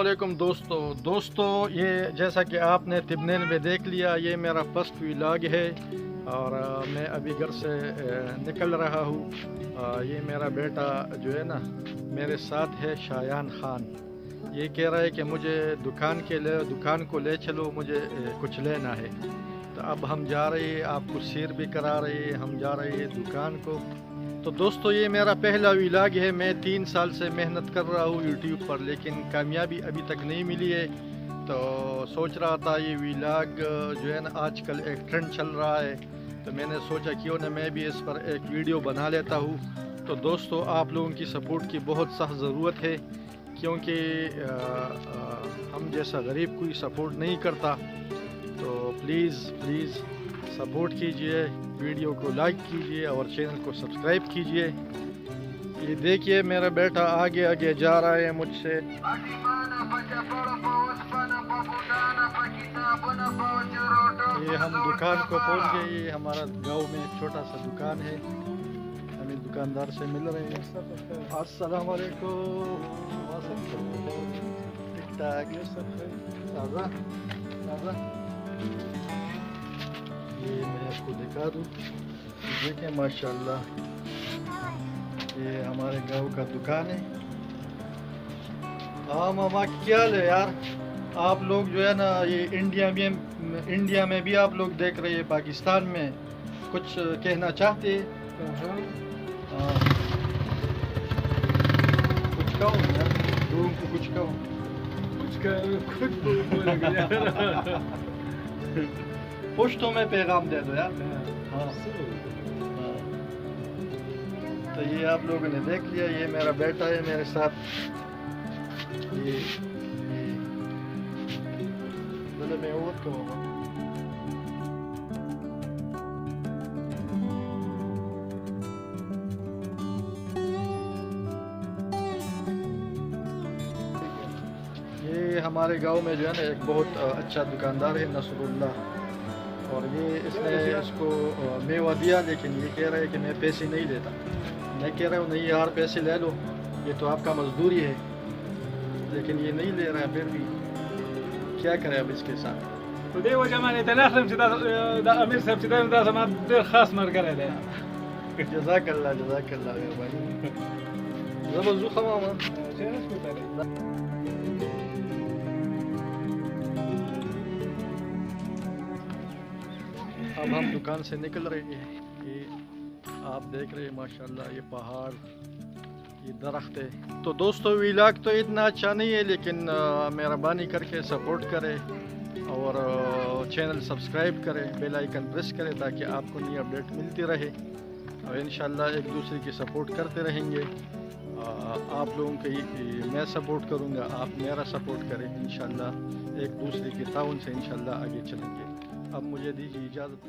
वालेकुम दोस्तों ये जैसा कि आपने थंबनेल में देख लिया, ये मेरा फर्स्ट व्लॉग है और मैं अभी घर से निकल रहा हूँ। ये मेरा बेटा जो है ना मेरे साथ है, शायान खान। ये कह रहा है कि मुझे दुकान को ले चलो, मुझे कुछ लेना है। तो अब हम जा रहे हैं, आपको सैर भी करा रहे हैं, हम जा रहे हैं दुकान को। तो दोस्तों ये मेरा पहला व्लॉग है। मैं 3 साल से मेहनत कर रहा हूँ यूट्यूब पर, लेकिन कामयाबी अभी तक नहीं मिली है। तो सोच रहा था ये व्लॉग जो है ना आजकल एक ट्रेंड चल रहा है, तो मैंने सोचा क्यों ना मैं भी इस पर एक वीडियो बना लेता हूँ। तो दोस्तों आप लोगों की सपोर्ट की बहुत सख्त ज़रूरत है, क्योंकि हम जैसा गरीब कोई सपोर्ट नहीं करता। तो प्लीज़ सपोर्ट कीजिए, वीडियो को लाइक कीजिए और चैनल को सब्सक्राइब कीजिए। ये देखिए मेरा बेटा आगे जा रहा है मुझसे। ये हम दुकान को पहुंच गए। ये हमारा गांव में एक छोटा सा दुकान है, हमें दुकानदार से मिल रहे हैं। अस्सलाम वालेकुम। ठीक ठाक ताज़ा। ये मैं आपको दिखा दूँ, देखें माशाल्लाह ये हमारे गांव का दुकान है। हाँ मामा क्या हाल है यार? आप लोग जो है ना ये इंडिया में भी आप लोग देख रहे हैं, पाकिस्तान में कुछ कहना चाहते हैं? हाँ कुछ कहो यार, लोगों को कुछ कहो। खुद बोलेंगे पुश्तों में पैगाम दे दो यार। हाँ तो ये आप लोगों ने देख लिया, ये मेरा बेटा है मेरे साथ। ये मैं और कहूँगा ये हमारे गांव में जो है ना एक बहुत अच्छा दुकानदार है, नसरुल्लाह। और ये इसने इसको मेवा दिया, लेकिन ये कह रहा है कि मैं पैसे नहीं लेता। मैं कह रहा हूँ नहीं यार पैसे ले लो, ये तो आपका मजदूरी है, लेकिन ये नहीं ले रहा है। फिर भी क्या करें अब इसके साथ। ودي وجمال يتلاخم دا امير صاحب چې دا زما ډېر خاص مرګره دی. جزاک الله مهرباني. زما زو خمامه اب ہم دکان سے نکل رہے ہیں. یہ آپ دیکھ رہے ہیں ماشاءاللہ یہ پہاڑ، یہ درخت ہے. تو دوستو ویلاگ تو اتنا اچھا نہیں ہے، لیکن مہربانی کر کے سپورٹ کرے اور چینل سبسکرائب کرے، بیل آئیکن پریس کرے تاکہ آپ کو نئی اپڈیٹ ملتی رہے. اور انشاءاللہ ایک دوسرے کی سپورٹ کرتے رہیں گے. آپ لوگوں کی میں سپورٹ کروں گا، آپ میرا سپورٹ کریں. انشاءاللہ ایک دوسرے کے تعاون سے انشاءاللہ آگے چلیں گے. اب مجھے دیجیے اجازت.